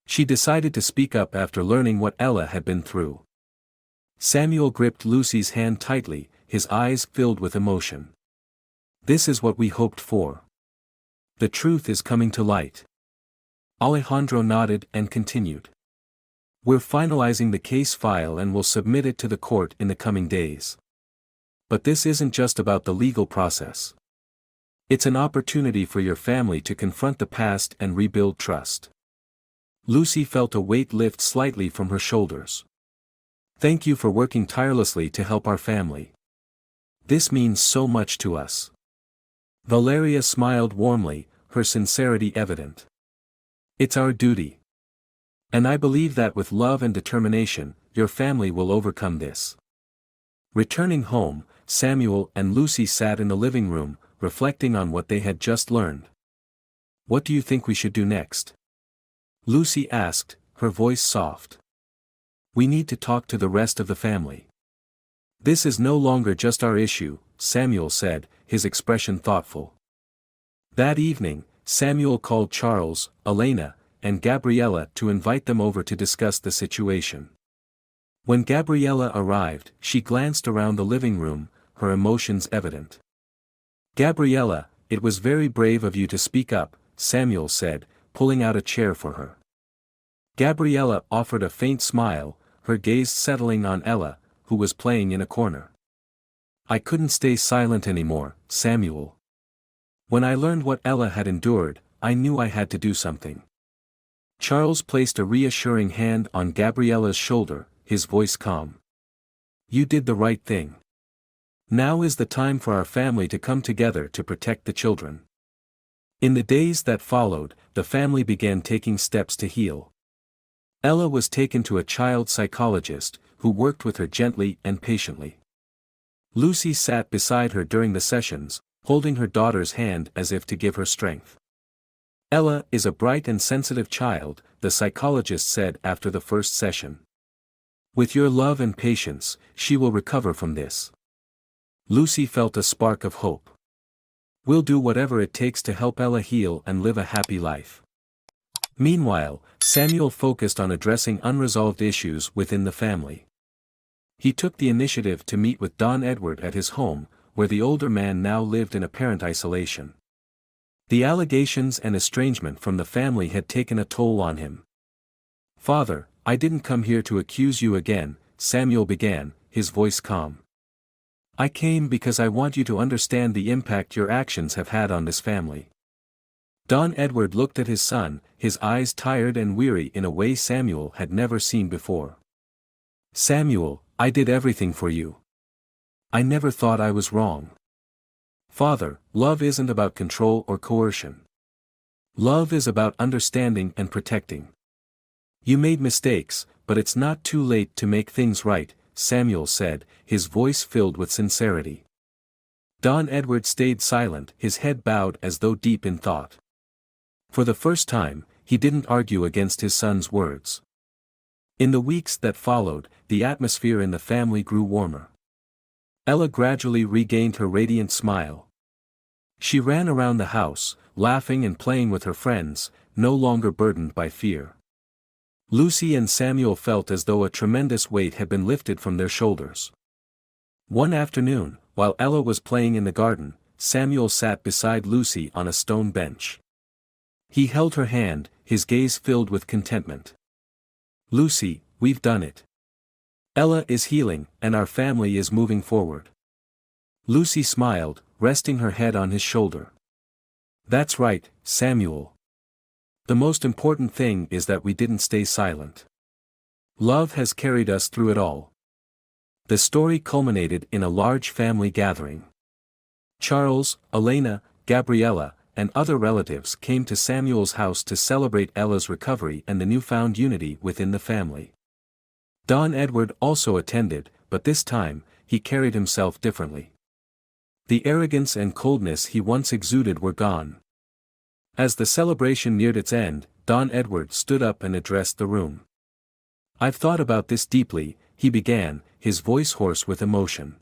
She decided to speak up after learning what Ella had been through. Samuel gripped Lucy's hand tightly, his eyes filled with emotion. This is what we hoped for. The truth is coming to light. Alejandro nodded and continued. We're finalizing the case file and will submit it to the court in the coming days. But this isn't just about the legal process. It's an opportunity for your family to confront the past and rebuild trust. Lucy felt a weight lift slightly from her shoulders. Thank you for working tirelessly to help our family. This means so much to us. Valeria smiled warmly, her sincerity evident. It's our duty. And I believe that with love and determination, your family will overcome this. Returning home, Samuel and Lucy sat in the living room, reflecting on what they had just learned. What do you think we should do next? Lucy asked, her voice soft. We need to talk to the rest of the family. This is no longer just our issue, Samuel said, his expression thoughtful. That evening, Samuel called Charles, Elena, and Gabriella to invite them over to discuss the situation. When Gabriella arrived, she glanced around the living room, her emotions evident. "Gabriella, it was very brave of you to speak up," Samuel said, pulling out a chair for her. Gabriella offered a faint smile, her gaze settling on Ella, who was playing in a corner. "I couldn't stay silent anymore, Samuel. When I learned what Ella had endured, I knew I had to do something." Charles placed a reassuring hand on Gabriella's shoulder, his voice calm. "You did the right thing. Now is the time for our family to come together to protect the children." In the days that followed, the family began taking steps to heal. Ella was taken to a child psychologist, who worked with her gently and patiently. Lucy sat beside her during the sessions, holding her daughter's hand as if to give her strength. "Ella is a bright and sensitive child," the psychologist said after the first session. "With your love and patience, she will recover from this." Lucy felt a spark of hope. "We'll do whatever it takes to help Ella heal and live a happy life." Meanwhile, Samuel focused on addressing unresolved issues within the family. He took the initiative to meet with Don Edward at his home, where the older man now lived in apparent isolation. The allegations and estrangement from the family had taken a toll on him. "Father, I didn't come here to accuse you again," Samuel began, his voice calm. "I came because I want you to understand the impact your actions have had on this family." Don Edward looked at his son, his eyes tired and weary in a way Samuel had never seen before. "Samuel, I did everything for you. I never thought I was wrong. Father, love isn't about control or coercion. Love is about understanding and protecting. You made mistakes, but it's not too late to make things right," Samuel said, his voice filled with sincerity. Don Edward stayed silent, his head bowed as though deep in thought. For the first time, he didn't argue against his son's words. In the weeks that followed, the atmosphere in the family grew warmer. Ella gradually regained her radiant smile. She ran around the house, laughing and playing with her friends, no longer burdened by fear. Lucy and Samuel felt as though a tremendous weight had been lifted from their shoulders. One afternoon, while Ella was playing in the garden, Samuel sat beside Lucy on a stone bench. He held her hand, his gaze filled with contentment. "Lucy, we've done it. Ella is healing, and our family is moving forward." Lucy smiled, resting her head on his shoulder. "That's right, Samuel. The most important thing is that we didn't stay silent. Love has carried us through it all." The story culminated in a large family gathering. Charles, Elena, Gabriella, and other relatives came to Samuel's house to celebrate Ella's recovery and the newfound unity within the family. Don Edward also attended, but this time, he carried himself differently. The arrogance and coldness he once exuded were gone. As the celebration neared its end, Don Edward stood up and addressed the room. "I've thought about this deeply," he began, his voice hoarse with emotion.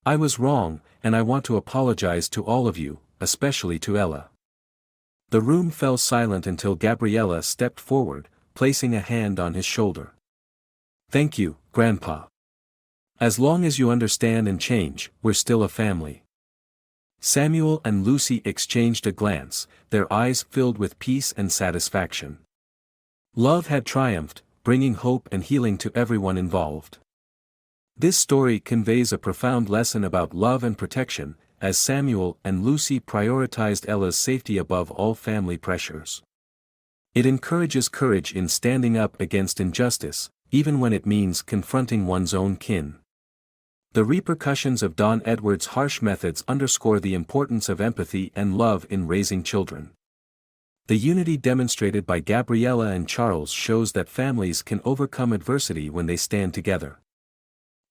"I was wrong, and I want to apologize to all of you, especially to Ella." The room fell silent until Gabriella stepped forward, placing a hand on his shoulder. "Thank you, Grandpa. As long as you understand and change, we're still a family." Samuel and Lucy exchanged a glance, their eyes filled with peace and satisfaction. Love had triumphed, bringing hope and healing to everyone involved. This story conveys a profound lesson about love and protection, as Samuel and Lucy prioritized Ella's safety above all family pressures. It encourages courage in standing up against injustice, even when it means confronting one's own kin. The repercussions of Don Edward's harsh methods underscore the importance of empathy and love in raising children. The unity demonstrated by Gabriella and Charles shows that families can overcome adversity when they stand together.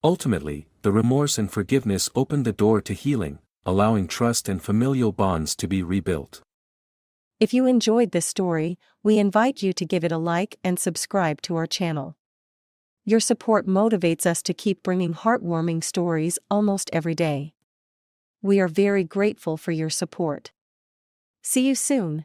Ultimately, the remorse and forgiveness opened the door to healing, allowing trust and familial bonds to be rebuilt. If you enjoyed this story, we invite you to give it a like and subscribe to our channel. Your support motivates us to keep bringing heartwarming stories almost every day. We are very grateful for your support. See you soon.